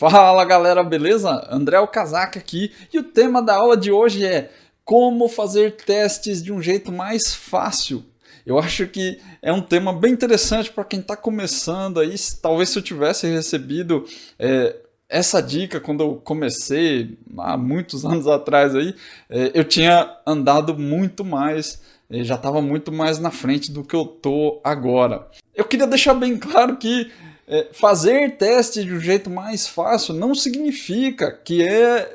Fala galera, beleza? André Okazaki aqui e o tema da aula de hoje é como fazer testes de um jeito mais fácil. Eu acho que é um tema bem interessante para quem está começando aí. Talvez se eu tivesse recebido essa dica quando eu comecei há muitos anos atrás aí, eu tinha andado muito mais, já estava muito mais na frente do que eu tô agora. Eu queria deixar bem claro que fazer teste de um jeito mais fácil não significa que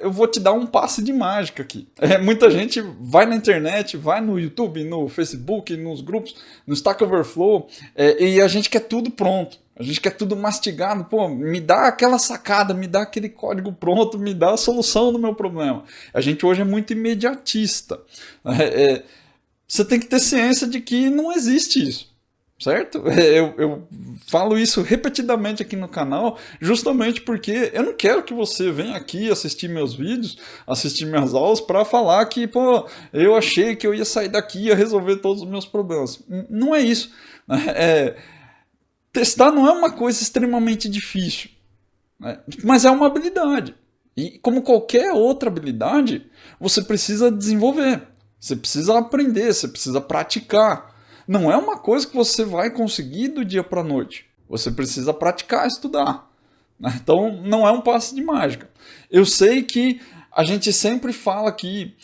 eu vou te dar um passe de mágica aqui. Muita gente vai na internet, vai no YouTube, no Facebook, nos grupos, no Stack Overflow, e a gente quer tudo pronto. A gente quer tudo mastigado. Pô, me dá aquela sacada, me dá aquele código pronto, me dá a solução do meu problema. A gente hoje é muito imediatista. Você tem que ter ciência de que não existe isso. Certo? Eu falo isso repetidamente aqui no canal, justamente porque eu não quero que você venha aqui assistir meus vídeos, assistir minhas aulas para falar que, pô, eu achei que eu ia sair daqui e ia resolver todos os meus problemas. Não é isso. Testar não é uma coisa extremamente difícil, né? Mas é uma habilidade. E como qualquer outra habilidade, você precisa desenvolver, você precisa aprender, você precisa praticar. Não é uma coisa que você vai conseguir do dia para a noite. Você precisa praticar, estudar. Então, não é um passe de mágica. Eu sei que a gente sempre fala aqui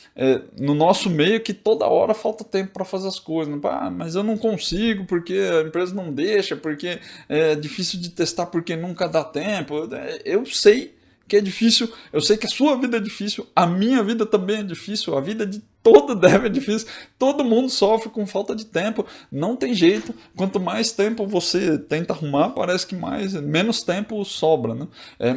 no nosso meio que toda hora falta tempo para fazer as coisas. Mas eu não consigo porque a empresa não deixa, porque é difícil de testar porque nunca dá tempo. Eu sei que é difícil, eu sei que a sua vida é difícil, a minha vida também é difícil, a vida de todo dev é difícil, todo mundo sofre com falta de tempo, não tem jeito, quanto mais tempo você tenta arrumar, parece que menos tempo sobra, né?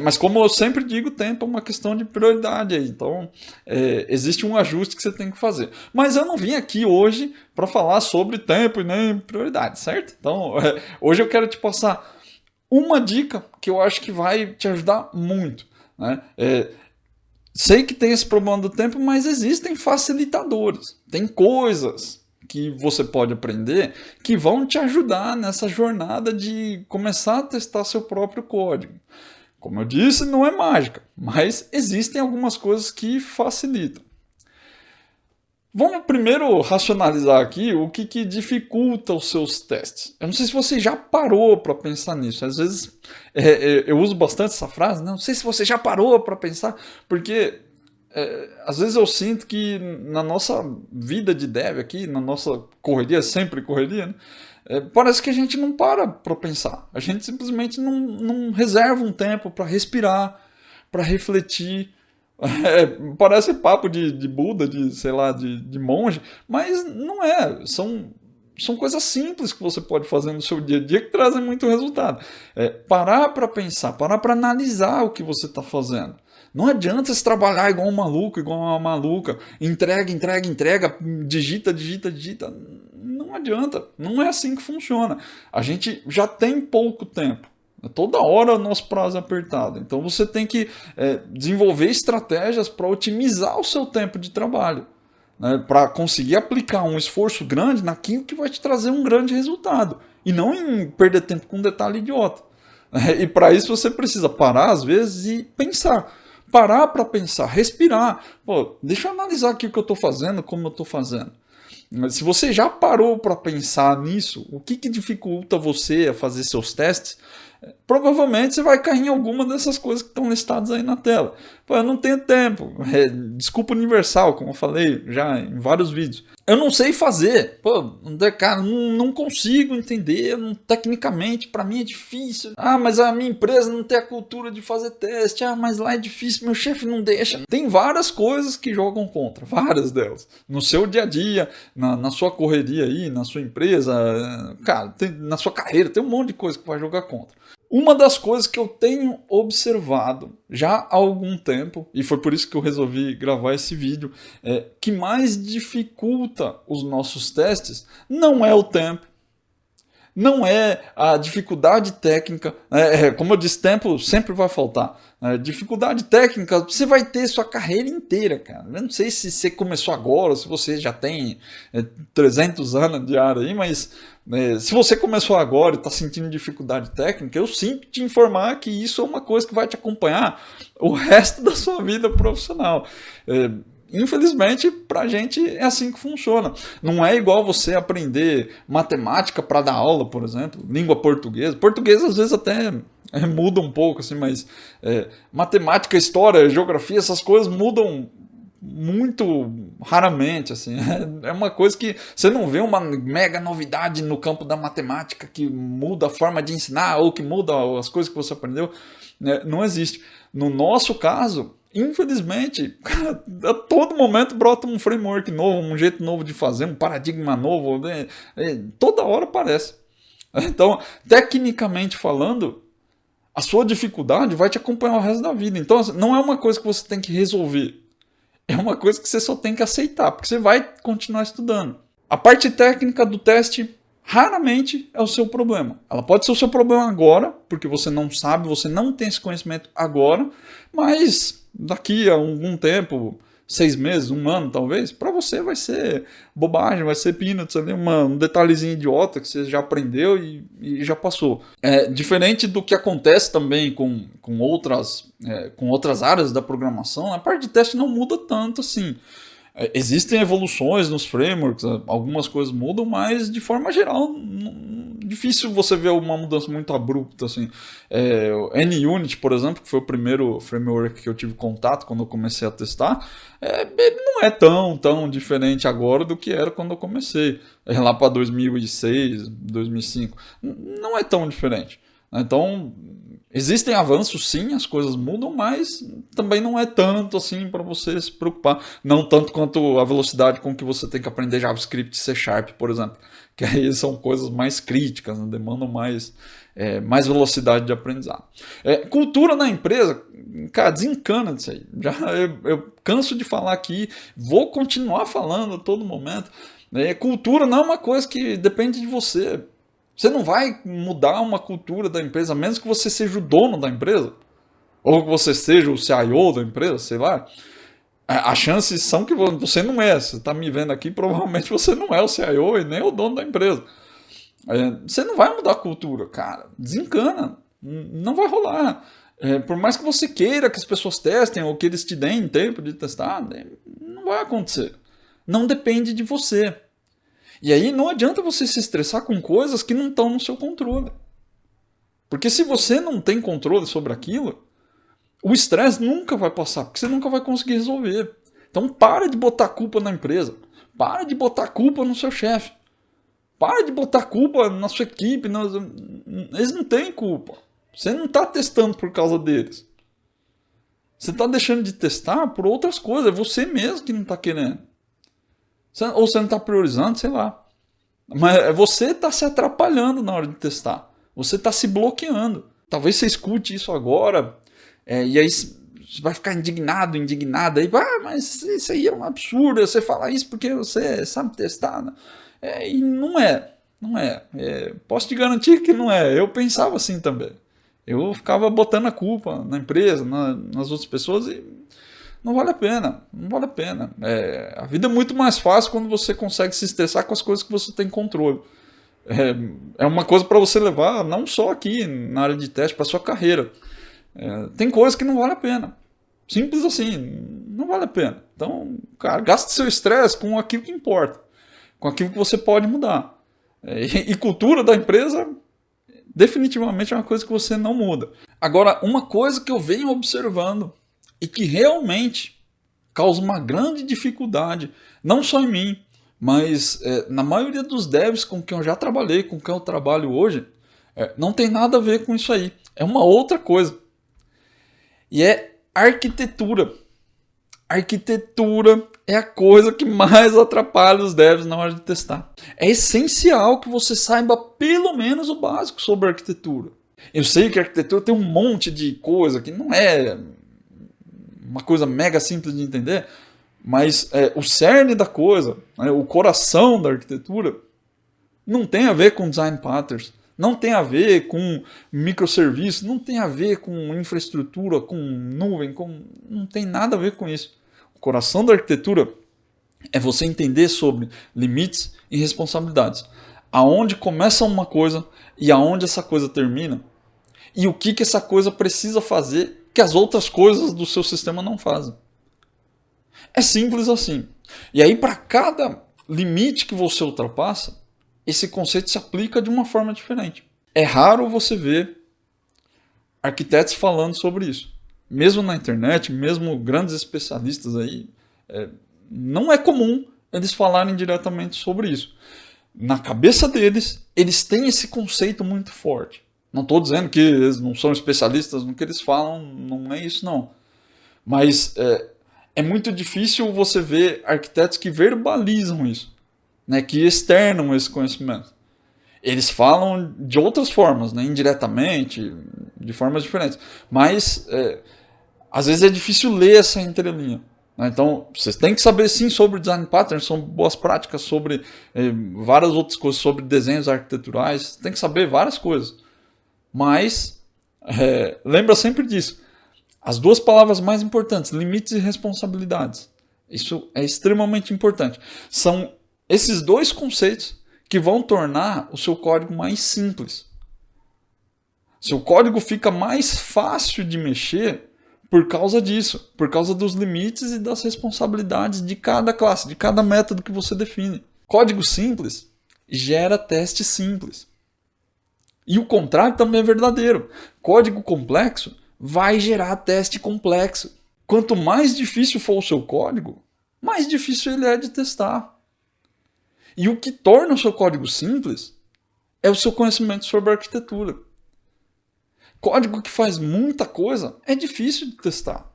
Mas como eu sempre digo, tempo é uma questão de prioridade aí, então existe um ajuste que você tem que fazer. Mas eu não vim aqui hoje para falar sobre tempo e nem prioridade, certo? Então hoje eu quero te passar uma dica que eu acho que vai te ajudar muito, né? Sei que tem esse problema do tempo, mas existem facilitadores. Tem coisas que você pode aprender que vão te ajudar nessa jornada de começar a testar seu próprio código. Como eu disse, não é mágica, mas existem algumas coisas que facilitam. Vamos primeiro racionalizar aqui o que dificulta os seus testes. Eu não sei se você já parou para pensar nisso. Às vezes eu uso bastante essa frase, não sei se você já parou para pensar, porque às vezes eu sinto que na nossa vida de dev aqui, na nossa correria, sempre correria, né? Parece que a gente não para pensar. A gente simplesmente não reserva um tempo para respirar, para refletir. Parece papo de Buda, sei lá, de monge, mas não é. São coisas simples que você pode fazer no seu dia a dia que trazem muito resultado. Parar para pensar, parar para analisar o que você está fazendo. Não adianta você trabalhar igual um maluco, igual uma maluca, entrega, digita. Não adianta, não é assim que funciona. A gente já tem pouco tempo. Toda hora o nosso prazo é apertado. Então você tem que desenvolver estratégias para otimizar o seu tempo de trabalho, né, para conseguir aplicar um esforço grande naquilo que vai te trazer um grande resultado. E não em perder tempo com um detalhe idiota. E para isso você precisa parar às vezes e pensar. Parar para pensar, respirar. Pô, deixa eu analisar aqui o que eu estou fazendo, como eu estou fazendo. Se você já parou para pensar nisso, o que dificulta você a fazer seus testes? Provavelmente você vai cair em alguma dessas coisas que estão listadas aí na tela. Pô, eu não tenho tempo. Desculpa universal, como eu falei já em vários vídeos. Eu não sei fazer. Pô, cara, não consigo entender. Tecnicamente, para mim é difícil. Ah, mas a minha empresa não tem a cultura de fazer teste. Ah, mas lá é difícil, meu chefe não deixa. Tem várias coisas que jogam contra. Várias delas. No seu dia a dia, na sua correria aí, na sua empresa, cara, na sua carreira, tem um monte de coisa que vai jogar contra. Uma das coisas que eu tenho observado já há algum tempo, e foi por isso que eu resolvi gravar esse vídeo, que mais dificulta os nossos testes não é o tempo, não é a dificuldade técnica, como eu disse, tempo sempre vai faltar. Dificuldade técnica, você vai ter sua carreira inteira, cara. Eu não sei se você começou agora, se você já tem 300 anos de área aí, mas se você começou agora e está sentindo dificuldade técnica, eu sinto te informar que isso é uma coisa que vai te acompanhar o resto da sua vida profissional. Infelizmente, pra gente é assim que funciona. Não é igual você aprender matemática para dar aula, por exemplo, língua portuguesa. Português às vezes até muda um pouco, assim, mas matemática, história, geografia, essas coisas mudam muito raramente, assim. É uma coisa que você não vê uma mega novidade no campo da matemática que muda a forma de ensinar ou que muda as coisas que você aprendeu. Não existe. No nosso caso, infelizmente, cara, a todo momento brota um framework novo, um jeito novo de fazer, um paradigma novo, toda hora aparece. Então, tecnicamente falando, a sua dificuldade vai te acompanhar o resto da vida. Então, não é uma coisa que você tem que resolver, é uma coisa que você só tem que aceitar, porque você vai continuar estudando. A parte técnica do teste raramente é o seu problema. Ela pode ser o seu problema agora, porque você não sabe, você não tem esse conhecimento agora, mas daqui a algum tempo, 6 meses, 1 ano talvez, para você vai ser bobagem, vai ser peanuts ali, um detalhezinho idiota que você já aprendeu e já passou. É diferente do que acontece também com outras áreas da programação, a parte de teste não muda tanto assim. Existem evoluções nos frameworks, algumas coisas mudam, mas de forma geral, difícil você ver uma mudança muito abrupta, assim. O NUnit, por exemplo, que foi o primeiro framework que eu tive contato quando eu comecei a testar, ele não é tão diferente agora do que era quando eu comecei, lá para 2006, 2005. Não é tão diferente. Então, existem avanços, sim, as coisas mudam, mas também não é tanto assim para você se preocupar. Não tanto quanto a velocidade com que você tem que aprender JavaScript e C Sharp, por exemplo. Que aí são coisas mais críticas, né? Demandam mais velocidade de aprendizado. Cultura na empresa, cara, desencana disso aí. Eu canso de falar aqui, vou continuar falando a todo momento. Cultura não é uma coisa que depende de você. Você não vai mudar uma cultura da empresa, a menos que você seja o dono da empresa, ou que você seja o CIO da empresa, sei lá. As chances são que você não é. Você está me vendo aqui, provavelmente você não é o CIO e nem o dono da empresa. Você não vai mudar a cultura, cara. Desencana. Não vai rolar. Por mais que você queira que as pessoas testem ou que eles te deem tempo de testar, não vai acontecer. Não depende de você. E aí não adianta você se estressar com coisas que não estão no seu controle. Porque se você não tem controle sobre aquilo, o estresse nunca vai passar, porque você nunca vai conseguir resolver. Então para de botar culpa na empresa. Para de botar culpa no seu chefe. Para de botar culpa na sua equipe. Eles não têm culpa. Você não está testando por causa deles. Você está deixando de testar por outras coisas. É você mesmo que não está querendo. Ou você não está priorizando, sei lá. Mas você está se atrapalhando na hora de testar. Você está se bloqueando. Talvez você escute isso agora, e aí você vai ficar indignado, indignada. Aí, mas isso aí é um absurdo, você falar isso porque você sabe testar. Né? E não é. Posso te garantir que não é. Eu pensava assim também. Eu ficava botando a culpa na empresa, nas outras pessoas e... Não vale a pena, não vale a pena. A vida é muito mais fácil quando você consegue se estressar com as coisas que você tem controle. É uma coisa para você levar, não só aqui na área de teste, para sua carreira. Tem coisas que não vale a pena. Simples assim, não vale a pena. Então, cara, gaste seu estresse com aquilo que importa, com aquilo que você pode mudar. E cultura da empresa definitivamente é uma coisa que você não muda. Agora, uma coisa que eu venho observando e que realmente causa uma grande dificuldade, não só em mim, mas na maioria dos devs com quem eu já trabalhei, com quem eu trabalho hoje, não tem nada a ver com isso aí. É uma outra coisa. E é arquitetura. Arquitetura é a coisa que mais atrapalha os devs na hora de testar. É essencial que você saiba pelo menos o básico sobre arquitetura. Eu sei que a arquitetura tem um monte de coisa que não é uma coisa mega simples de entender, mas o cerne da coisa, o coração da arquitetura, Não tem a ver com design patterns, não tem a ver com microserviços, não tem a ver com infraestrutura, com nuvem, não tem nada a ver com isso. O coração da arquitetura é você entender sobre limites e responsabilidades. Aonde começa uma coisa e aonde essa coisa termina. E o que essa coisa precisa fazer que as outras coisas do seu sistema não fazem. É simples assim. E aí, para cada limite que você ultrapassa, esse conceito se aplica de uma forma diferente. É raro você ver arquitetos falando sobre isso. Mesmo na internet, mesmo grandes especialistas aí, não é comum eles falarem diretamente sobre isso. Na cabeça deles, eles têm esse conceito muito forte. Não estou dizendo que eles não são especialistas no que eles falam, não é isso não. Mas é muito difícil você ver arquitetos que verbalizam isso, né, que externam esse conhecimento. Eles falam de outras formas, né, indiretamente, de formas diferentes. Mas às vezes é difícil ler essa entrelinha. Então, vocês têm que saber sim sobre design patterns, sobre boas práticas, sobre várias outras coisas, sobre desenhos arquiteturais. Tem que saber várias coisas. Mas, lembra sempre disso. As duas palavras mais importantes, limites e responsabilidades. Isso é extremamente importante. São esses dois conceitos que vão tornar o seu código mais simples. Seu código fica mais fácil de mexer por causa disso, por causa dos limites e das responsabilidades de cada classe, de cada método que você define. Código simples gera teste simples. E o contrário também é verdadeiro. Código complexo vai gerar teste complexo. Quanto mais difícil for o seu código, mais difícil ele é de testar. E o que torna o seu código simples é o seu conhecimento sobre arquitetura. Código que faz muita coisa é difícil de testar.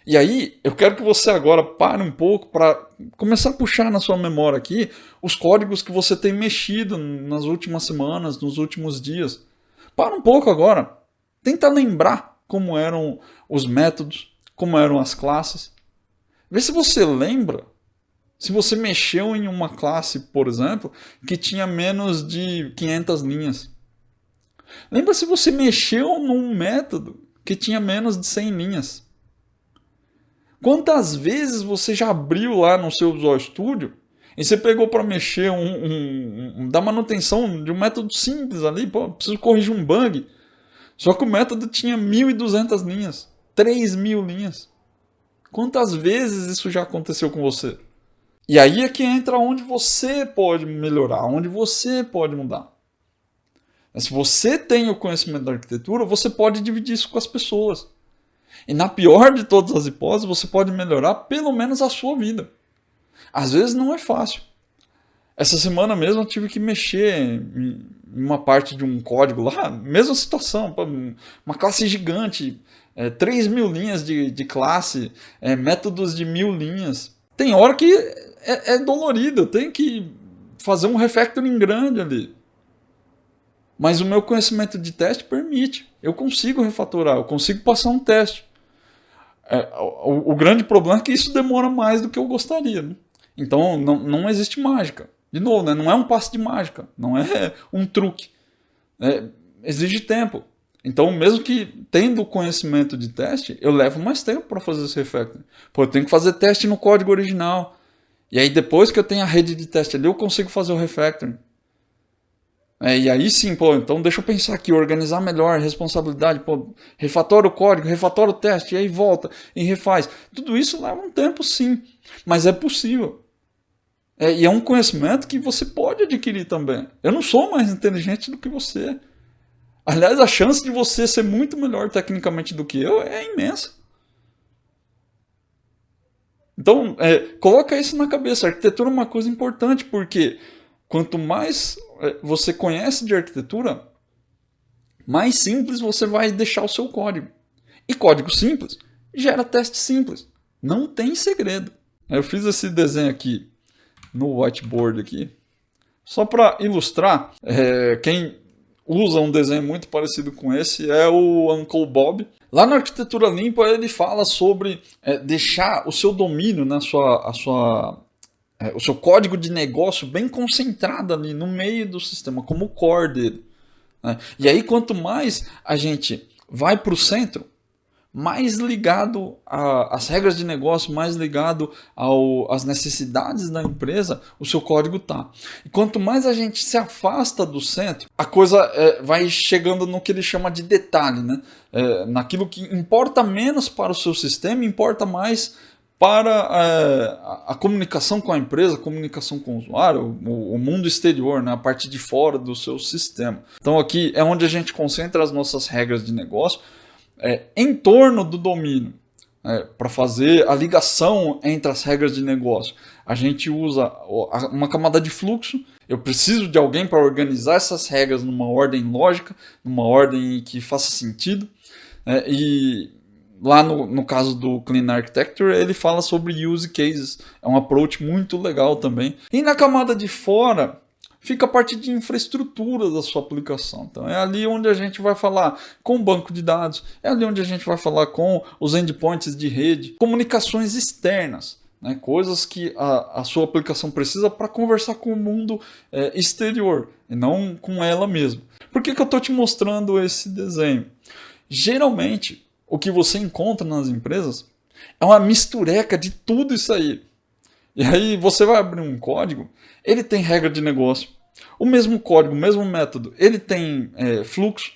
E aí, eu quero que você agora pare um pouco para começar a puxar na sua memória aqui os códigos que você tem mexido nas últimas semanas, nos últimos dias. Para um pouco agora. Tenta lembrar como eram os métodos, como eram as classes. Vê se você lembra, se você mexeu em uma classe, por exemplo, que tinha menos de 500 linhas. Lembra se você mexeu num método que tinha menos de 100 linhas. Quantas vezes você já abriu lá no seu Visual Studio e você pegou para mexer da manutenção de um método simples ali, preciso corrigir um bug. Só que o método tinha 1.200 linhas, 3.000 linhas. Quantas vezes isso já aconteceu com você? E aí é que entra onde você pode melhorar, onde você pode mudar. Se você tem o conhecimento da arquitetura, você pode dividir isso com as pessoas. E na pior de todas as hipóteses, você pode melhorar pelo menos a sua vida. Às vezes não é fácil. Essa semana mesmo eu tive que mexer em uma parte de um código lá, mesma situação, uma classe gigante, 3.000 linhas de classe, métodos de 1.000 linhas. Tem hora que é dolorido, eu tenho que fazer um refactoring grande ali. Mas o meu conhecimento de teste permite. Eu consigo refatorar, eu consigo passar um teste. O grande problema é que isso demora mais do que eu gostaria. Né? Então não existe mágica. De novo, né? Não é um passe de mágica, não é um truque. Exige tempo. Então, mesmo que tendo conhecimento de teste, eu levo mais tempo para fazer esse refactoring. Eu tenho que fazer teste no código original. E aí depois que eu tenho a rede de teste ali, eu consigo fazer o refactoring. E aí sim, então deixa eu pensar aqui, organizar melhor, responsabilidade, refatora o código, refatora o teste, e aí volta e refaz. Tudo isso leva um tempo sim, mas é possível. E é um conhecimento que você pode adquirir também. Eu não sou mais inteligente do que você. Aliás, a chance de você ser muito melhor tecnicamente do que eu é imensa. Então, coloca isso na cabeça. A arquitetura é uma coisa importante, porque quanto mais você conhece de arquitetura, mais simples você vai deixar o seu código. E código simples gera teste simples. Não tem segredo. Eu fiz esse desenho aqui no whiteboard aqui, só para ilustrar. Quem usa um desenho muito parecido com esse é o Uncle Bob. Lá na Arquitetura Limpa ele fala sobre deixar o seu domínio, né, o seu código de negócio bem concentrado ali no meio do sistema, como o core dele. Né? E aí, quanto mais a gente vai para o centro, mais ligado às regras de negócio, mais ligado às necessidades da empresa, o seu código está. E quanto mais a gente se afasta do centro, a coisa vai chegando no que ele chama de detalhe, né? Naquilo que importa menos para o seu sistema, importa mais para a comunicação com a empresa, a comunicação com o usuário, o mundo exterior, né? A parte de fora do seu sistema. Então aqui é onde a gente concentra as nossas regras de negócio, em torno do domínio, para fazer a ligação entre as regras de negócio. A gente usa uma camada de fluxo. Eu preciso de alguém para organizar essas regras numa ordem lógica, numa ordem que faça sentido. E lá no caso do Clean Architecture, ele fala sobre use cases. É um approach muito legal também. E na camada de fora fica a parte de infraestrutura da sua aplicação. Então é ali onde a gente vai falar com o banco de dados, é ali onde a gente vai falar com os endpoints de rede, comunicações externas, né? Coisas que a sua aplicação precisa para conversar com o mundo exterior, e não com ela mesma. Por que eu estou te mostrando esse desenho? Geralmente, o que você encontra nas empresas é uma mistureca de tudo isso aí. E aí você vai abrir um código, ele tem regra de negócio. O mesmo código, o mesmo método, ele tem fluxo,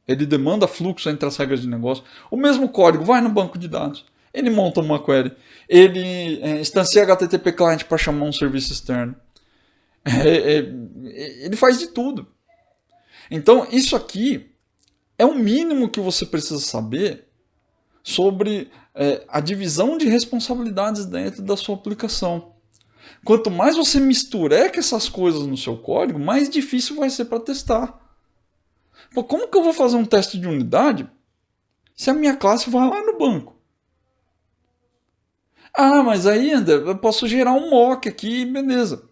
ele demanda fluxo entre as regras de negócio. O mesmo código vai no banco de dados, ele monta uma query, ele instancia HTTP client para chamar um serviço externo. Ele faz de tudo. Então isso aqui é o mínimo que você precisa saber sobre a divisão de responsabilidades dentro da sua aplicação. Quanto mais você mistureca essas coisas no seu código, mais difícil vai ser para testar. Pô, como que eu vou fazer um teste de unidade se a minha classe vai lá no banco? Ah, mas aí, André, eu posso gerar um mock aqui, beleza.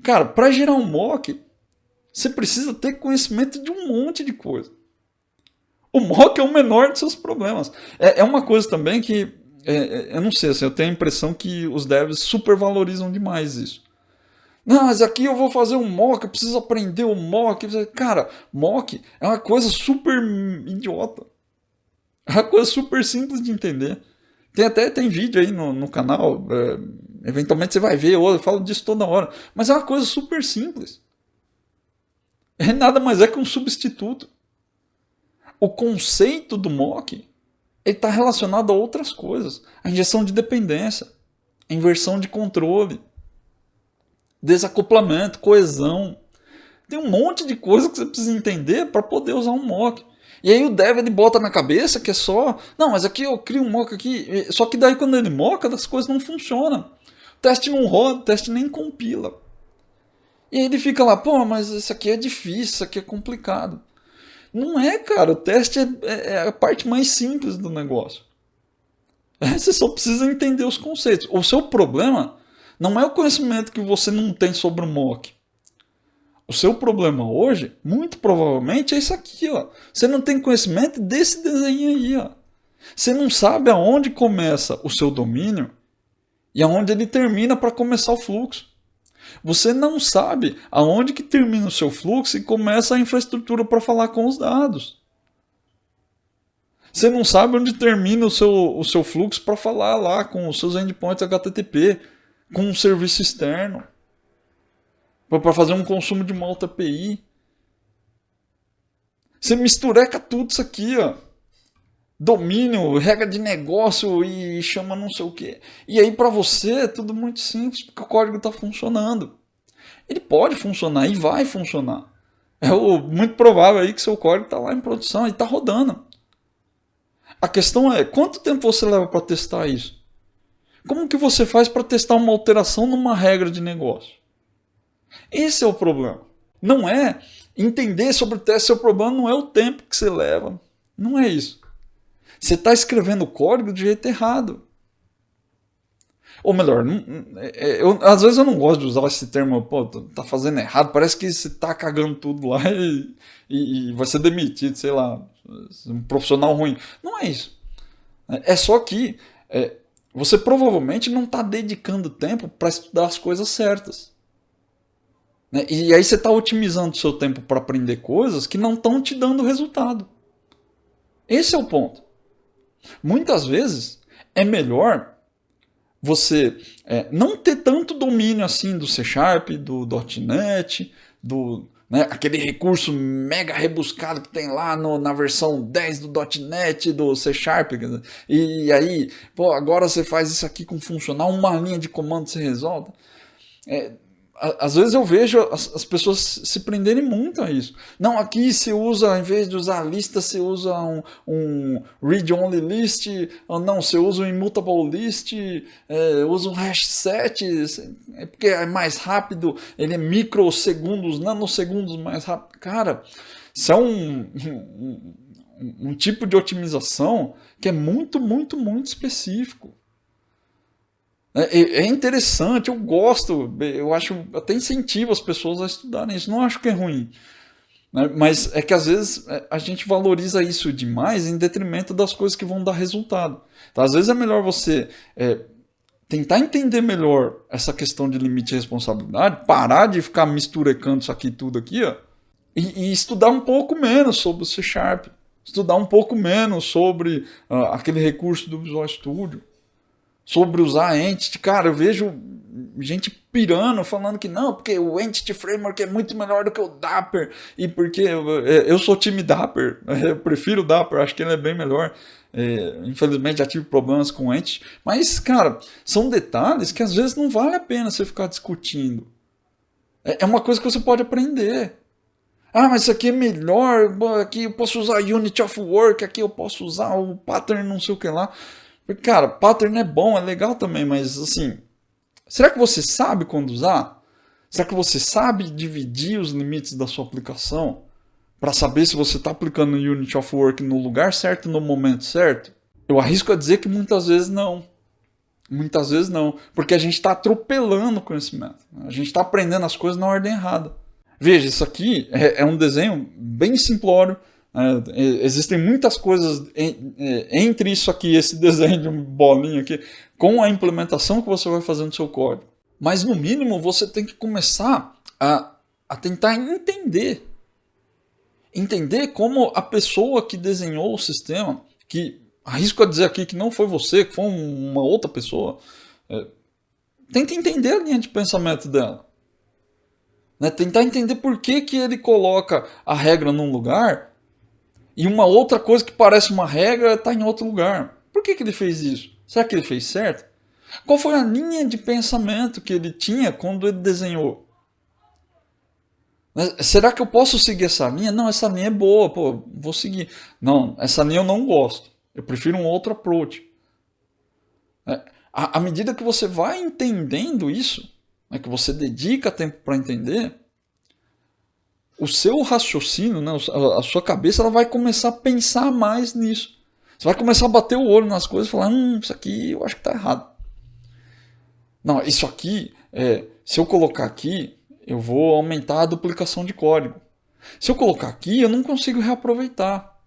Cara, para gerar um mock, você precisa ter conhecimento de um monte de coisa. O mock é o menor dos seus problemas. É uma coisa também que, eu não sei, assim, eu tenho a impressão que os devs supervalorizam demais isso. Não, mas aqui eu vou fazer um mock, eu preciso aprender o mock. Cara, mock é uma coisa super idiota. É uma coisa super simples de entender. Tem vídeo aí no canal, eventualmente você vai ver, eu falo disso toda hora. Mas é uma coisa super simples. Nada mais é que um substituto. O conceito do mock está relacionado a outras coisas. A injeção de dependência, a inversão de controle, desacoplamento, coesão. Tem um monte de coisa que você precisa entender para poder usar um mock. E aí o dev ele bota na cabeça que é só... Não, mas aqui eu crio um mock aqui. Só que daí quando ele moca, as coisas não funcionam. O teste não roda, o teste nem compila. E aí ele fica lá, pô, mas isso aqui é difícil, isso aqui é complicado. Não é, cara. O teste é a parte mais simples do negócio. Você só precisa entender os conceitos. O seu problema não é o conhecimento que você não tem sobre o mock. O seu problema hoje, muito provavelmente, é isso aqui, ó. Você não tem conhecimento desse desenho aí, ó. Você não sabe aonde começa o seu domínio e aonde ele termina para começar o fluxo. Você não sabe aonde que termina o seu fluxo e começa a infraestrutura para falar com os dados. Você não sabe onde termina o seu fluxo para falar lá com os seus endpoints HTTP, com um serviço externo, para fazer um consumo de uma outra API. Você mistureca tudo isso aqui, ó. Domínio, regra de negócio e chama não sei o que. E aí para você é tudo muito simples, porque o código está funcionando. Ele pode funcionar e vai funcionar. É muito provável aí que seu código está lá em produção e está rodando. A questão é, quanto tempo você leva para testar isso? Como que você faz para testar uma alteração numa regra de negócio? Esse é o problema. Não é entender sobre o teste, seu problema não é o tempo que você leva. Não é isso. Você está escrevendo o código do jeito errado. Ou melhor, às vezes eu não gosto de usar esse termo, pô, tá fazendo errado, parece que você tá cagando tudo lá e vai ser demitido, sei lá, um profissional ruim. Não é isso. É só que você provavelmente não está dedicando tempo para estudar as coisas certas. Né? E aí você está otimizando o seu tempo para aprender coisas que não estão te dando resultado. Esse é o ponto. Muitas vezes é melhor você não ter tanto domínio assim do C Sharp, do .NET, aquele recurso mega rebuscado que tem lá na versão 10 do .NET, do C Sharp. E aí, agora você faz isso aqui com funcional, uma linha de comando você resolve. Às vezes eu vejo as pessoas se prenderem muito a isso. Não, aqui você usa, em vez de usar lista, você usa um read-only list, ou não, você usa um immutable list, usa um hash set, porque é mais rápido, ele é microsegundos, nanosegundos mais rápido. Cara, isso é um tipo de otimização que é muito, muito, muito específico. É interessante, eu gosto, eu acho, até incentivo as pessoas a estudarem isso, não acho que é ruim. Né? Mas é que às vezes a gente valoriza isso demais em detrimento das coisas que vão dar resultado. Então, às vezes é melhor você tentar entender melhor essa questão de limite de responsabilidade, parar de ficar misturecando isso aqui tudo aqui, ó, e estudar um pouco menos sobre o C Sharp, estudar um pouco menos sobre aquele recurso do Visual Studio, sobre usar Entity. Cara, eu vejo gente pirando, falando que não, porque o Entity Framework é muito melhor do que o Dapper, e porque eu sou time Dapper, eu prefiro o Dapper, acho que ele é bem melhor. Infelizmente já tive problemas com o Entity, mas, cara, são detalhes que às vezes não vale a pena você ficar discutindo. É uma coisa que você pode aprender. Ah, mas isso aqui é melhor, aqui eu posso usar Unity of Work, aqui eu posso usar o pattern não sei o que lá. Cara, pattern é bom, é legal também, mas assim, será que você sabe quando usar? Será que você sabe dividir os limites da sua aplicação para saber se você está aplicando o Unity of Work no lugar certo, no momento certo? Eu arrisco a dizer que muitas vezes não. Muitas vezes não, porque a gente está atropelando o conhecimento. A gente está aprendendo as coisas na ordem errada. Veja, isso aqui é um desenho bem simplório. Existem muitas coisas entre isso aqui, esse desenho de bolinha aqui, com a implementação que você vai fazer no seu código. Mas no mínimo você tem que começar a tentar entender. Entender como a pessoa que desenhou o sistema, que arrisco a dizer aqui que não foi você, que foi uma outra pessoa, tenta entender a linha de pensamento dela. Né? Tentar entender por que ele coloca a regra num lugar e uma outra coisa que parece uma regra está em outro lugar. Por que ele fez isso? Será que ele fez certo? Qual foi a linha de pensamento que ele tinha quando ele desenhou? Será que eu posso seguir essa linha? Não, essa linha é boa, vou seguir. Não, essa linha eu não gosto. Eu prefiro um outro approach. À medida que você vai entendendo isso, que você dedica tempo para entender, o seu raciocínio, né, a sua cabeça, ela vai começar a pensar mais nisso. Você vai começar a bater o olho nas coisas e falar, isso aqui eu acho que está errado. Não, isso aqui, se eu colocar aqui, eu vou aumentar a duplicação de código. Se eu colocar aqui, eu não consigo reaproveitar.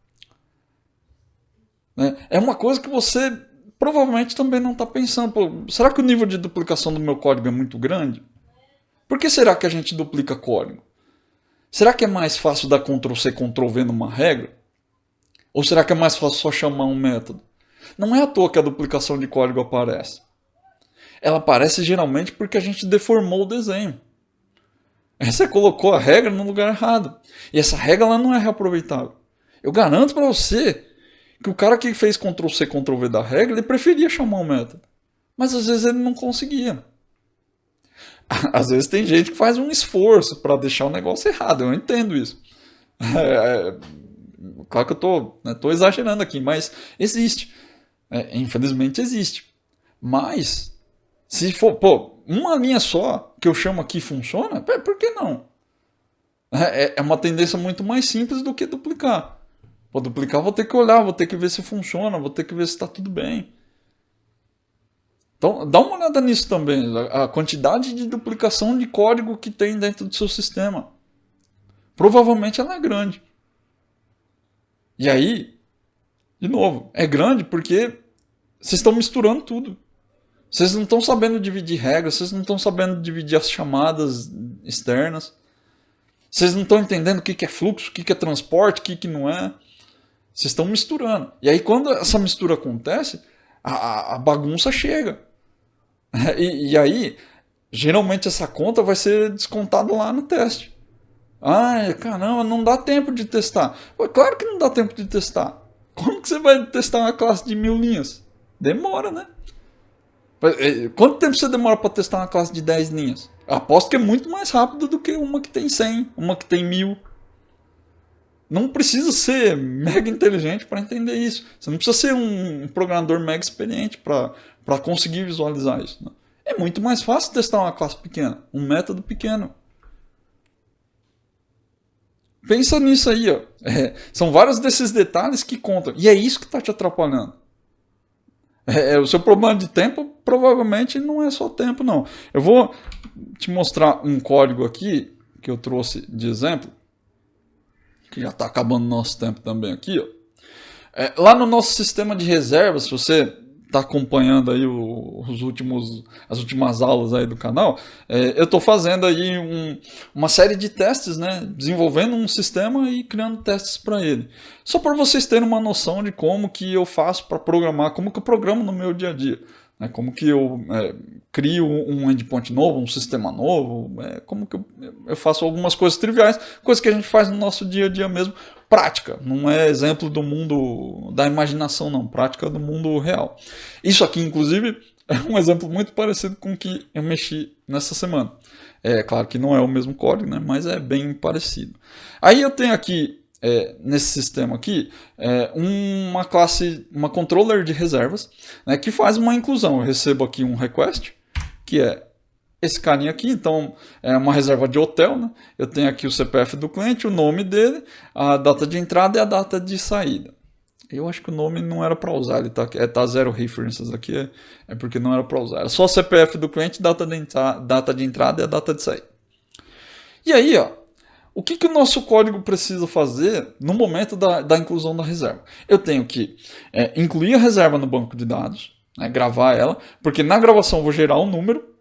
É uma coisa que você provavelmente também não está pensando. Será que o nível de duplicação do meu código é muito grande? Por que será que a gente duplica código? Será que é mais fácil dar Ctrl+C, Ctrl+V numa regra? Ou será que é mais fácil só chamar um método? Não é à toa que a duplicação de código aparece. Ela aparece geralmente porque a gente deformou o desenho. Você colocou a regra no lugar errado. E essa regra ela não é reaproveitável. Eu garanto para você que o cara que fez Ctrl+C, Ctrl+V da regra, ele preferia chamar um método. Mas às vezes ele não conseguia. Às vezes tem gente que faz um esforço para deixar o negócio errado, eu entendo isso. Claro que eu tô exagerando aqui, mas existe. Infelizmente existe. Mas, se for uma linha só que eu chamo aqui funciona, por que não? É uma tendência muito mais simples do que duplicar. Para duplicar vou ter que olhar, vou ter que ver se funciona, vou ter que ver se está tudo bem. Então, dá uma olhada nisso também, a quantidade de duplicação de código que tem dentro do seu sistema. Provavelmente ela é grande. E aí, de novo, é grande porque vocês estão misturando tudo. Vocês não estão sabendo dividir regras, vocês não estão sabendo dividir as chamadas externas. Vocês não estão entendendo o que é fluxo, o que é transporte, o que não é. Vocês estão misturando. E aí quando essa mistura acontece, a bagunça chega. E aí, geralmente essa conta vai ser descontada lá no teste. Ah, caramba, não dá tempo de testar. Pô, claro que não dá tempo de testar. Como que você vai testar uma classe de 1000 linhas? Demora, né? Quanto tempo você demora para testar uma classe de 10 linhas? Eu aposto que é muito mais rápido do que uma que tem 100, uma que tem 1000. Não precisa ser mega inteligente para entender isso. Você não precisa ser um programador mega experiente para conseguir visualizar isso. Né? É muito mais fácil testar uma classe pequena, um método pequeno. Pensa nisso aí, ó. São vários desses detalhes que contam. E é isso que está te atrapalhando. O seu problema de tempo provavelmente não é só tempo, não. Eu vou te mostrar um código aqui que eu trouxe de exemplo, que já está acabando o nosso tempo também aqui. Ó. Lá no nosso sistema de reservas, se você está acompanhando aí as últimas aulas aí do canal, eu estou fazendo aí uma série de testes, né? Desenvolvendo um sistema e criando testes para ele. Só para vocês terem uma noção de como que eu faço para programar, como que eu programo no meu dia a dia. Né? Como que eu crio um endpoint novo, um sistema novo, como que eu faço algumas coisas triviais, coisas que a gente faz no nosso dia a dia mesmo, prática, não é exemplo do mundo da imaginação não, prática do mundo real. Isso aqui inclusive é um exemplo muito parecido com o que eu mexi nessa semana. É claro que não é o mesmo código, né, mas é bem parecido. Aí eu tenho aqui nesse sistema aqui, uma classe, uma controller de reservas, né, que faz uma inclusão. Eu recebo aqui um request, que é esse carinha aqui, então é uma reserva de hotel, né? Eu tenho aqui o CPF do cliente, o nome dele, a data de entrada e a data de saída. Eu acho que o nome não era para usar, ele tá zero references aqui, é porque não era para usar. Era só o CPF do cliente, data de entrada e a data de saída. E aí, ó, o que o nosso código precisa fazer no momento da inclusão da reserva? Eu tenho que incluir a reserva no banco de dados, né, gravar ela, porque na gravação eu vou gerar um número,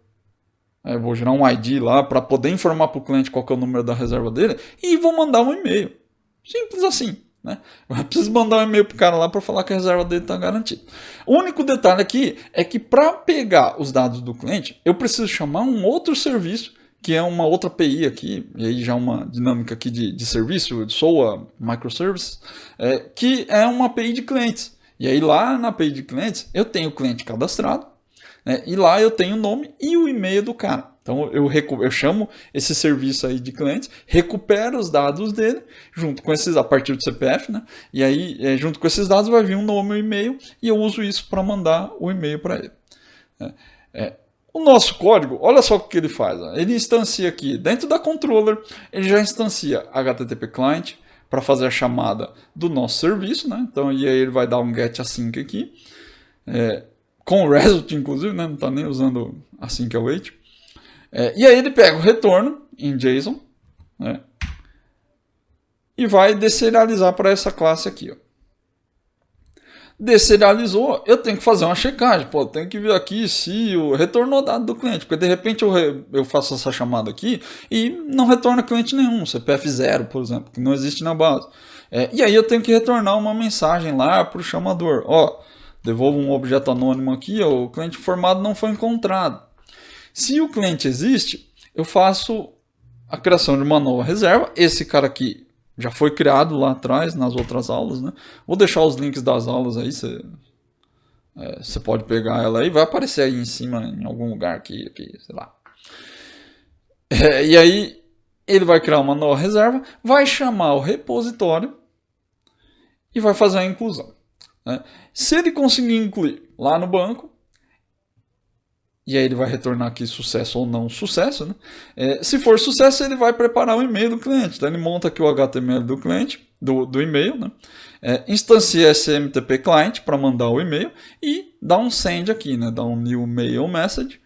eu vou gerar um ID lá para poder informar para o cliente qual que é o número da reserva dele e vou mandar um e-mail. Simples assim. Né? Eu preciso mandar um e-mail para o cara lá para falar que a reserva dele está garantida. O único detalhe aqui é que para pegar os dados do cliente, eu preciso chamar um outro serviço, que é uma outra API aqui, e aí já uma dinâmica aqui de serviço, SOA Microservices, que é uma API de clientes. E aí lá na API de clientes, eu tenho o cliente cadastrado, né, e lá eu tenho o nome e o e-mail do cara. Então eu chamo esse serviço aí de clientes, recupero os dados dele, junto com esses, a partir do CPF, né? E aí, junto com esses dados, vai vir um nome e um e-mail, e eu uso isso para mandar o e-mail para ele. O nosso código, olha só o que ele faz. Ó. Ele instancia aqui, dentro da controller, ele já instancia HTTP client para fazer a chamada do nosso serviço, né? Então, e aí ele vai dar um get async aqui, com o result, inclusive, né? Não está nem usando async await. E aí ele pega o retorno em JSON, né, e vai deserializar para essa classe aqui. Ó. Deserializou, eu tenho que fazer uma checagem. Pô, eu tenho que ver aqui se retornou dado do cliente, porque de repente eu faço essa chamada aqui e não retorna cliente nenhum, CPF 0, por exemplo, que não existe na base. E aí eu tenho que retornar uma mensagem lá para o chamador. Ó, devolvo um objeto anônimo aqui, ó, o cliente informado não foi encontrado. Se o cliente existe, eu faço a criação de uma nova reserva. Esse cara aqui já foi criado lá atrás, nas outras aulas. Né? Vou deixar os links das aulas aí, você pode pegar ela aí. Vai aparecer aí em cima, em algum lugar aqui sei lá. E aí, ele vai criar uma nova reserva, vai chamar o repositório e vai fazer a inclusão. Né? Se ele conseguir incluir lá no banco, e aí ele vai retornar aqui sucesso ou não sucesso. Né? Se for sucesso, ele vai preparar o e-mail do cliente. Então ele monta aqui o HTML do cliente, do e-mail. Né? Instancia SMTP client para mandar o e-mail e dá um send aqui, né? Dá um new mail message.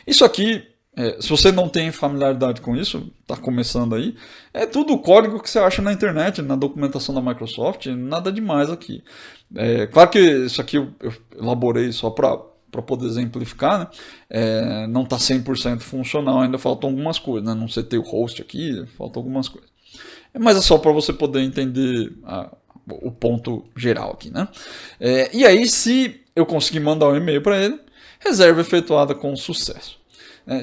Isso aqui, se você não tem familiaridade com isso, está começando aí, é tudo o código que você acha na internet, na documentação da Microsoft, nada demais aqui. Claro que isso aqui eu elaborei só para para poder exemplificar, né? Não está 100% funcional, ainda faltam algumas coisas, né? Não setei o host aqui, faltam algumas coisas. Mas é só para você poder entender o ponto geral aqui, né? E aí, se eu conseguir mandar um e-mail para ele, reserva efetuada com sucesso.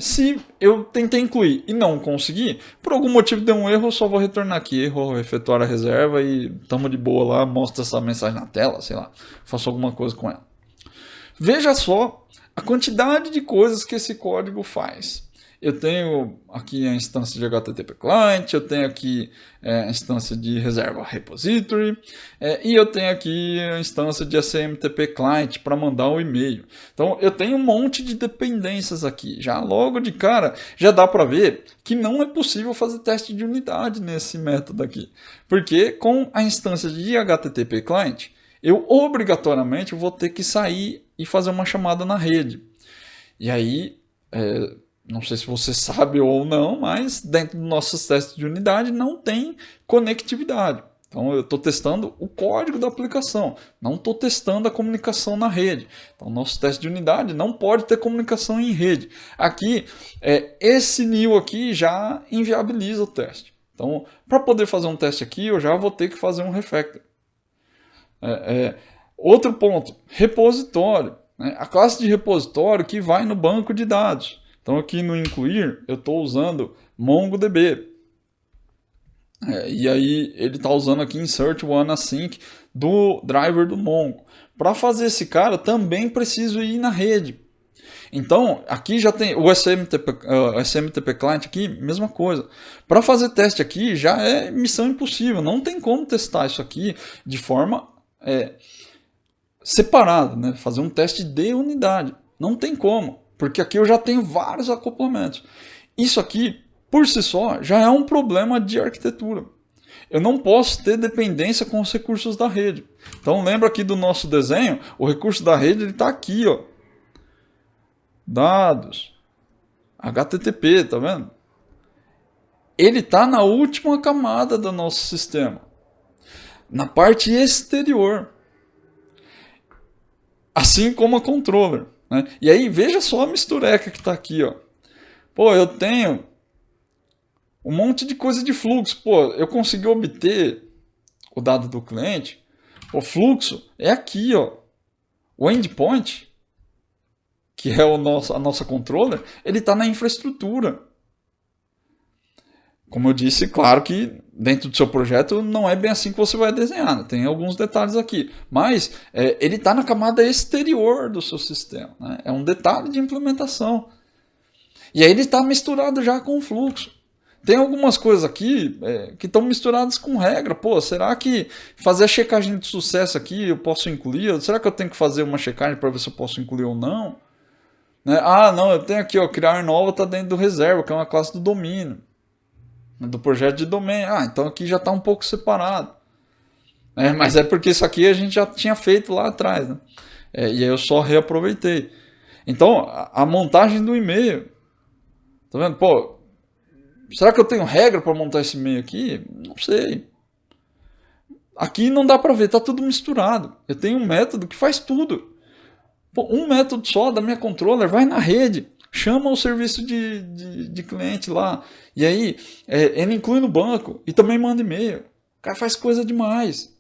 Se eu tentei incluir e não consegui, por algum motivo deu um erro, eu só vou retornar aqui, erro, efetuar a reserva e tamo de boa lá, mostra essa mensagem na tela, sei lá, faço alguma coisa com ela. Veja só a quantidade de coisas que esse código faz. Eu tenho aqui a instância de HTTP Client, eu tenho aqui a instância de reserva repository, e eu tenho aqui a instância de SMTP Client para mandar um e-mail. Então eu tenho um monte de dependências aqui. Já logo de cara, já dá para ver que não é possível fazer teste de unidade nesse método aqui. Porque com a instância de HTTP Client, eu obrigatoriamente vou ter que sair e fazer uma chamada na rede. E aí... não sei se você sabe ou não, mas dentro dos nossos testes de unidade não tem conectividade. Então eu estou testando o código da aplicação, não estou testando a comunicação na rede. Então nosso teste de unidade não pode ter comunicação em rede. Aqui, esse new aqui já inviabiliza o teste. Então, para poder fazer um teste aqui, eu já vou ter que fazer um refactor. Outro ponto, repositório. A classe de repositório que vai no banco de dados. Então aqui no incluir eu estou usando MongoDB. E aí ele está usando aqui insert one async do driver do Mongo. Para fazer esse cara também preciso ir na rede. Então aqui já tem o SMTP Client aqui, mesma coisa. Para fazer teste aqui já é missão impossível. Não tem como testar isso aqui de forma separada, né? Fazer um teste de unidade. Não tem como. Porque aqui eu já tenho vários acoplamentos. Isso aqui, por si só, já é um problema de arquitetura. Eu não posso ter dependência com os recursos da rede. Então lembra aqui do nosso desenho, o recurso da rede está aqui, ó. Dados, HTTP, tá vendo? Ele está na última camada do nosso sistema. Na parte exterior. Assim como a controller. Né? E aí, veja só a mistureca que está aqui. Ó. Pô, eu tenho um monte de coisa de fluxo. Pô, eu consegui obter o dado do cliente. O fluxo é aqui. Ó. O endpoint, que é a nossa controller, ele está na infraestrutura. Como eu disse, claro que dentro do seu projeto não é bem assim que você vai desenhar, né? Tem alguns detalhes aqui, mas ele está na camada exterior do seu sistema, né? É um detalhe de implementação. E aí ele está misturado já com o fluxo. Tem algumas coisas aqui que estão misturadas com regra. Pô, será que fazer a checagem de sucesso aqui eu posso incluir? Será que eu tenho que fazer uma checagem para ver se eu posso incluir ou não? Né? Ah, não, eu tenho aqui, ó, criar nova está dentro do reserva, que é uma classe do domínio. Do projeto de domínio. Ah, então aqui já está um pouco separado. Mas é porque isso aqui a gente já tinha feito lá atrás. Né? E aí eu só reaproveitei. Então, a montagem do e-mail. Tá vendo? Pô, será que eu tenho regra para montar esse e-mail aqui? Não sei. Aqui não dá para ver, tá tudo misturado. Eu tenho um método que faz tudo. Pô, um método só da minha controller vai na rede. Chama o serviço de cliente lá. E aí, ele inclui no banco e também manda e-mail. O cara faz coisa demais.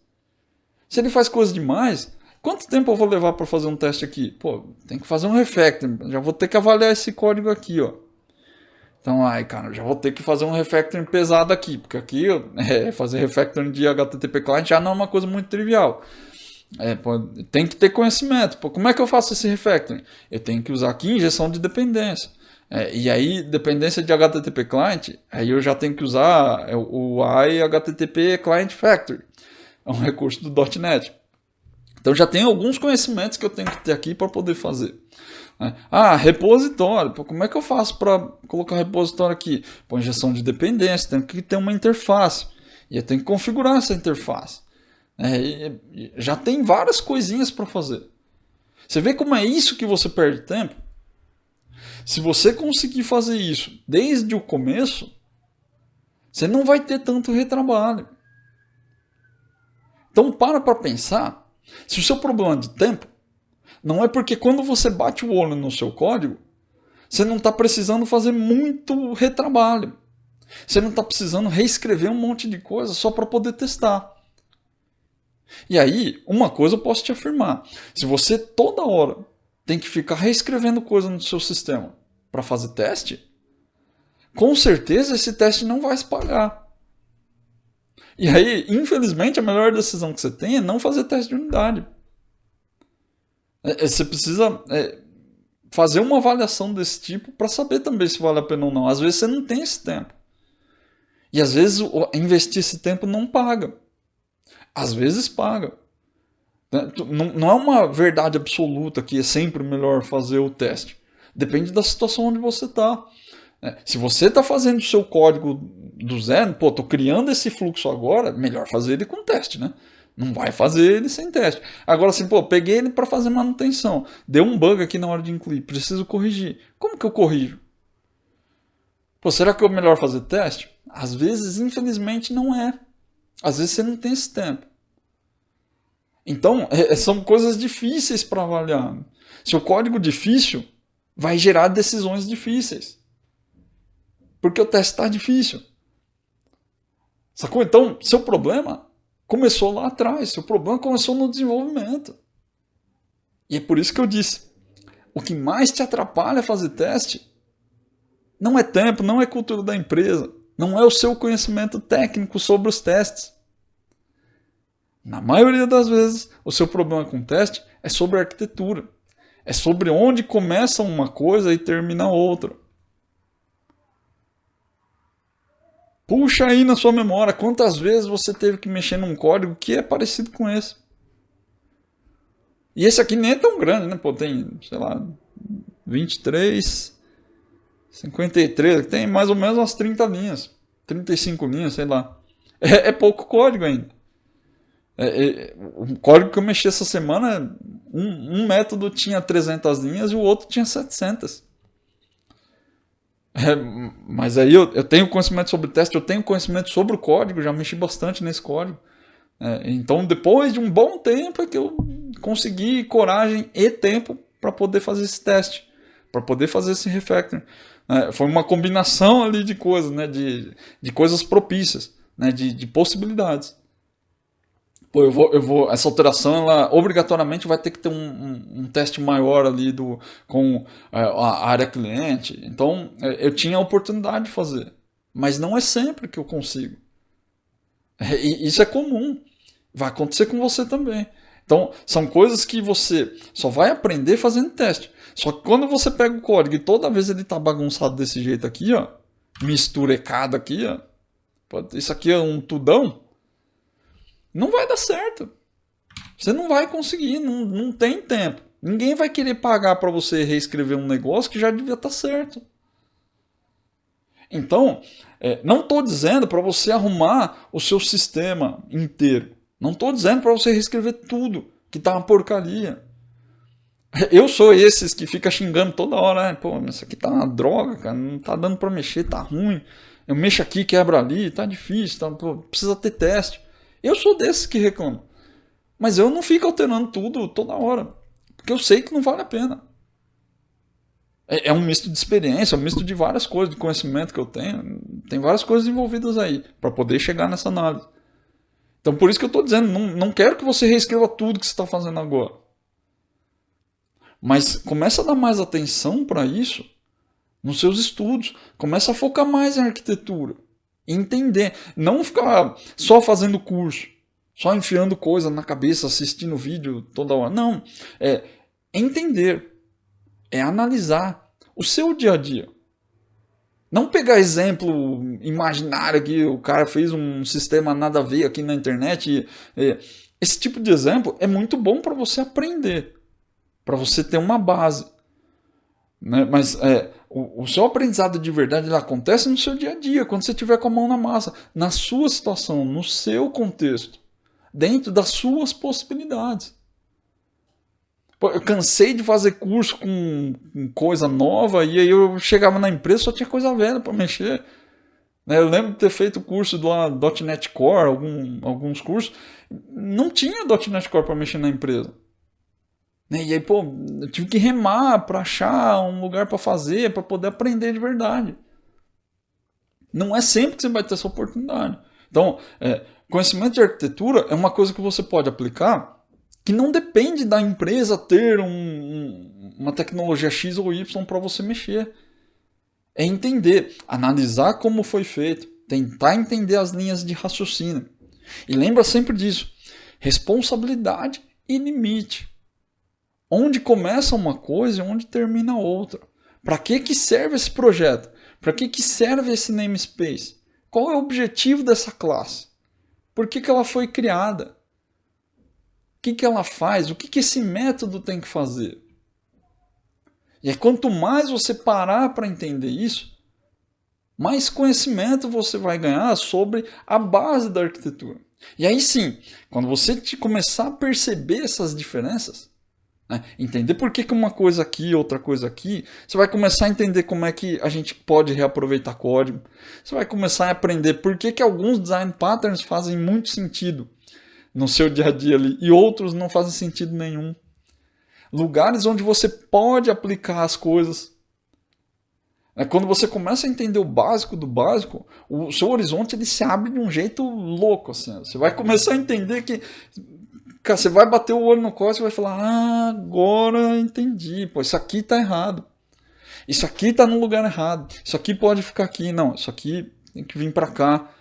Se ele faz coisa demais, quanto tempo eu vou levar para fazer um teste aqui? Pô, tem que fazer um refactor. Já vou ter que avaliar esse código aqui, ó. Então, cara, já vou ter que fazer um refactoring pesado aqui. Porque aqui, fazer refactoring de HTTP Client já não é uma coisa muito trivial. Pô, tem que ter conhecimento. Pô, como é que eu faço esse refactoring? Eu tenho que usar aqui injeção de dependência. E aí, dependência de HTTP Client, aí eu já tenho que usar o HTTP Client Factory. É um recurso do .NET. Então já tem alguns conhecimentos que eu tenho que ter aqui para poder fazer. Repositório. Pô, como é que eu faço para colocar repositório aqui? Pô, injeção de dependência, tem que ter uma interface. E eu tenho que configurar essa interface. Já tem várias coisinhas para fazer. Você vê como é isso que você perde tempo? Se você conseguir fazer isso desde o começo, você não vai ter tanto retrabalho. Então para pensar. Se o seu problema é de tempo, Não é porque quando você bate o olho no seu código, você não está precisando fazer muito retrabalho. Você não está precisando reescrever um monte de coisa só para poder testar. E aí, uma coisa eu posso te afirmar. Se você toda hora tem que ficar reescrevendo coisa no seu sistema para fazer teste, com certeza esse teste não vai se pagar. E aí, infelizmente, a melhor decisão que você tem é não fazer teste de unidade. Você precisa fazer uma avaliação desse tipo para saber também se vale a pena ou não. Às vezes você não tem esse tempo. E às vezes investir esse tempo não paga. Às vezes paga. Não é uma verdade absoluta que é sempre melhor fazer o teste. Depende da situação onde você está. Se você está fazendo o seu código do zero, pô, estou criando esse fluxo agora, melhor fazer ele com teste, né? Não vai fazer ele sem teste. Agora assim, pô, peguei ele para fazer manutenção. Deu um bug aqui na hora de incluir, preciso corrigir. Como que eu corrijo? Pô, será que é melhor fazer teste? Às vezes, infelizmente, não é. Às vezes você não tem esse tempo. Então, são coisas difíceis para avaliar. Se o código difícil vai gerar decisões difíceis. Porque o teste está difícil. Sacou? Então, seu problema começou lá atrás. Seu problema começou no desenvolvimento. E é por isso que eu disse. O que mais te atrapalha fazer teste não é tempo, não é cultura da empresa. Não é o seu conhecimento técnico sobre os testes. Na maioria das vezes, o seu problema com o teste é sobre a arquitetura. É sobre onde começa uma coisa e termina outra. Puxa aí na sua memória quantas vezes você teve que mexer num código que é parecido com esse. E esse aqui nem é tão grande, né? Pô, tem, sei lá, 23, 53, tem mais ou menos umas 30 linhas, 35 linhas, sei lá. É pouco código ainda. O código que eu mexi essa semana, um método tinha 300 linhas e o outro tinha 700. Mas aí eu tenho conhecimento sobre teste, eu tenho conhecimento sobre o código, já mexi bastante nesse código. Então, depois de um bom tempo é que eu consegui coragem e tempo para poder fazer esse teste, para poder fazer esse refactoring. Foi uma combinação ali de coisas, né, de coisas propícias, né, de possibilidades. Pô, essa alteração, ela obrigatoriamente vai ter que ter um teste maior ali com a área cliente. Então, eu tinha a oportunidade de fazer. Mas não é sempre que eu consigo. E isso é comum. Vai acontecer com você também. Então, são coisas que você só vai aprender fazendo teste. Só que quando você pega o código e toda vez ele está bagunçado desse jeito aqui, ó, misturecado aqui, ó, isso aqui é um tudão, não vai dar certo. Você não vai conseguir, não tem tempo. Ninguém vai querer pagar para você reescrever um negócio que já devia estar certo. Então, não estou dizendo para você arrumar o seu sistema inteiro. Não estou dizendo para você reescrever tudo, que está uma porcaria. Eu sou esses que fica xingando toda hora. Pô, isso aqui tá uma droga, cara, não tá dando para mexer, tá ruim. Eu mexo aqui, quebra ali, tá difícil, precisa ter teste. Eu sou desses que reclamam. Mas eu não fico alterando tudo toda hora. Porque eu sei que não vale a pena. É um misto de experiência, é um misto de várias coisas, de conhecimento que eu tenho. Tem várias coisas envolvidas aí para poder chegar nessa análise. Então por isso que eu estou dizendo, não quero que você reescreva tudo que você está fazendo agora. Mas começa a dar mais atenção para isso nos seus estudos. Começa a focar mais em arquitetura. Entender. Não ficar só fazendo curso. Só enfiando coisa na cabeça, assistindo vídeo toda hora. Não. É entender. É analisar o seu dia a dia. Não pegar exemplo imaginário que o cara fez um sistema nada a ver aqui na internet. Esse tipo de exemplo é muito bom para você aprender. Para você ter uma base. Né? Mas o seu aprendizado de verdade ele acontece no seu dia a dia, quando você estiver com a mão na massa, na sua situação, no seu contexto, dentro das suas possibilidades. Pô, eu cansei de fazer curso com coisa nova e aí eu chegava na empresa e só tinha coisa velha para mexer. Eu lembro de ter feito curso do .NET Core, alguns cursos, não tinha .NET Core para mexer na empresa. Né? E aí, pô, eu tive que remar para achar um lugar para fazer, para poder aprender de verdade. Não é sempre que você vai ter essa oportunidade. Então, conhecimento de arquitetura é uma coisa que você pode aplicar que não depende da empresa ter uma tecnologia X ou Y para você mexer. É entender, analisar como foi feito, tentar entender as linhas de raciocínio. E lembra sempre disso: responsabilidade e limite. Onde começa uma coisa e onde termina outra. Para que serve esse projeto? Para que serve esse namespace? Qual é o objetivo dessa classe? Por que ela foi criada? O que ela faz? O que esse método tem que fazer? E aí, quanto mais você parar para entender isso, mais conhecimento você vai ganhar sobre a base da arquitetura. E aí sim, quando você começar a perceber essas diferenças, né, entender por que uma coisa aqui, outra coisa aqui, você vai começar a entender como é que a gente pode reaproveitar código. Você vai começar a aprender por que alguns design patterns fazem muito sentido no seu dia a dia ali e outros não fazem sentido nenhum. Lugares onde você pode aplicar as coisas. Quando você começa a entender o básico do básico, o seu horizonte ele se abre de um jeito louco. Assim. Você vai começar a entender que... Cara, você vai bater o olho no código e vai falar: ah, agora entendi. Pô, isso aqui tá errado. Isso aqui tá no lugar errado. Isso aqui pode ficar aqui. Não, isso aqui tem que vir para cá.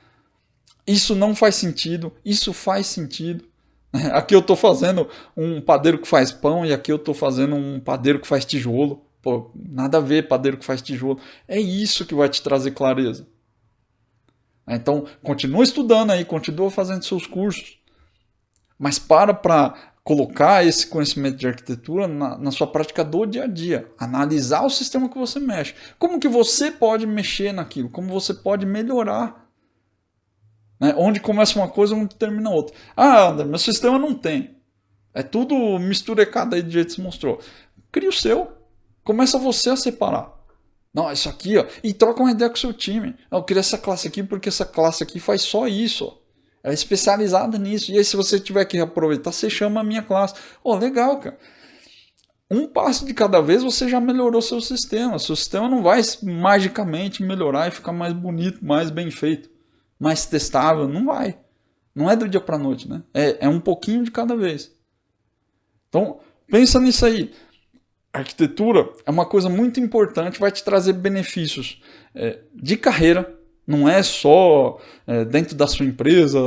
Isso não faz sentido. Isso faz sentido. Aqui eu tô fazendo um padeiro que faz pão e aqui eu tô fazendo um padeiro que faz tijolo. Pô, nada a ver padeiro que faz tijolo. É isso que vai te trazer clareza. Então, continua estudando aí, continua fazendo seus cursos. Mas para colocar esse conhecimento de arquitetura na sua prática do dia a dia. Analisar o sistema que você mexe. Como que você pode mexer naquilo? Como você pode melhorar? Né? Onde começa uma coisa, onde termina outra. Ah, André, meu sistema não tem. É tudo misturecado aí do jeito que você mostrou. Cria o seu. Começa você a separar. Não, isso aqui, ó. E troca uma ideia com o seu time. Eu queria essa classe aqui porque essa classe aqui faz só isso, ó. Ela é especializada nisso. E aí, se você tiver que reaproveitar, você chama a minha classe. Oh, legal, cara. Um passo de cada vez você já melhorou seu sistema. Seu sistema não vai magicamente melhorar e ficar mais bonito, mais bem feito, mais testável. Não vai. Não é do dia para a noite, né? É um pouquinho de cada vez. Então, pensa nisso aí. A arquitetura é uma coisa muito importante, vai te trazer benefícios de carreira. Não é só dentro da sua empresa.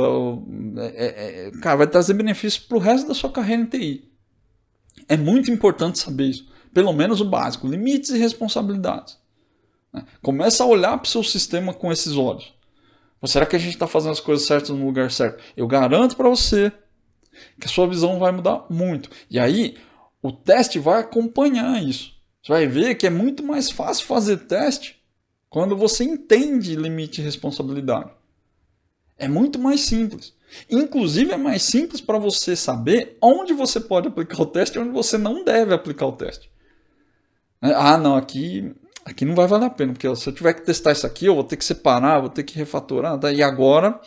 Cara, vai trazer benefícios para o resto da sua carreira em TI. É muito importante saber isso. Pelo menos o básico. Limites e responsabilidades. Começa a olhar para o seu sistema com esses olhos. Será que a gente está fazendo as coisas certas no lugar certo? Eu garanto para você que a sua visão vai mudar muito. E aí, o teste vai acompanhar isso. Você vai ver que é muito mais fácil fazer teste quando você entende limite e responsabilidade. É muito mais simples. Inclusive, é mais simples para você saber onde você pode aplicar o teste e onde você não deve aplicar o teste. Ah, não, aqui não vai valer a pena, porque se eu tiver que testar isso aqui, eu vou ter que separar, vou ter que refatorar, e agora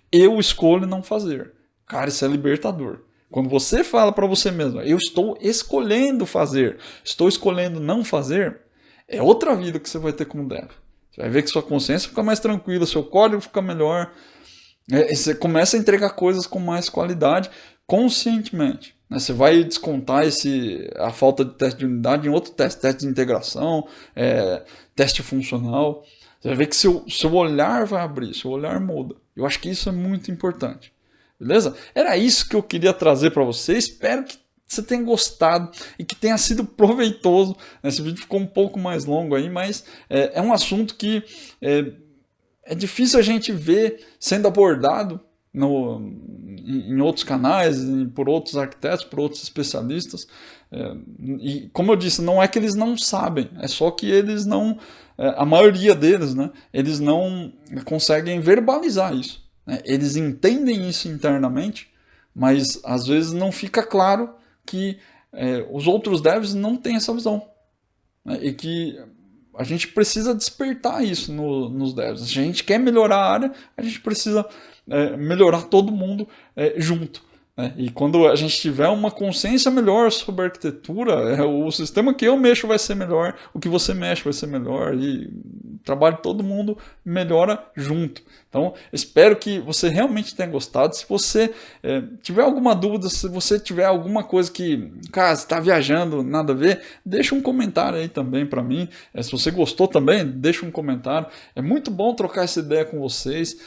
eu escolho não fazer. Cara, isso é libertador. Quando você fala para você mesmo, eu estou escolhendo fazer, estou escolhendo não fazer, é outra vida que você vai ter como dev. Você vai ver que sua consciência fica mais tranquila, seu código fica melhor, você começa a entregar coisas com mais qualidade conscientemente. Você vai descontar a falta de teste de unidade em outro teste de integração, teste funcional. Você vai ver que seu olhar vai abrir, seu olhar muda. Eu acho que isso é muito importante. Beleza? Era isso que eu queria trazer para você. Espero que você tenha gostado e que tenha sido proveitoso. Esse vídeo ficou um pouco mais longo aí, mas é um assunto que é difícil a gente ver sendo abordado em outros canais, por outros arquitetos, por outros especialistas. E como eu disse, não é que eles não sabem, é só que eles não, a maioria deles, né, eles não conseguem verbalizar isso. Eles entendem isso internamente, mas às vezes não fica claro que os outros devs não têm essa visão. E que a gente precisa despertar isso nos devs. Se a gente quer melhorar a área, a gente precisa melhorar todo mundo junto. né? E quando a gente tiver uma consciência melhor sobre a arquitetura, o sistema que eu mexo vai ser melhor, o que você mexe vai ser melhor, e o trabalho de todo mundo melhora junto. Então, espero que você realmente tenha gostado. Se você tiver alguma dúvida, se você tiver alguma coisa que, cara, você está viajando, nada a ver, deixa um comentário aí também para mim. Se você gostou também, deixa um comentário. É muito bom trocar essa ideia com vocês.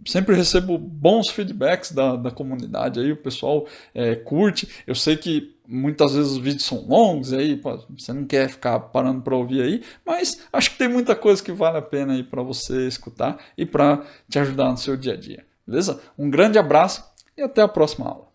Sempre recebo bons feedbacks da comunidade aí, o pessoal curte. Eu sei que muitas vezes os vídeos são longos, aí pô, você não quer ficar parando para ouvir aí, mas acho que tem muita coisa que vale a pena aí para você escutar e para te ajudar no seu dia a dia. Beleza? Um grande abraço e até a próxima aula.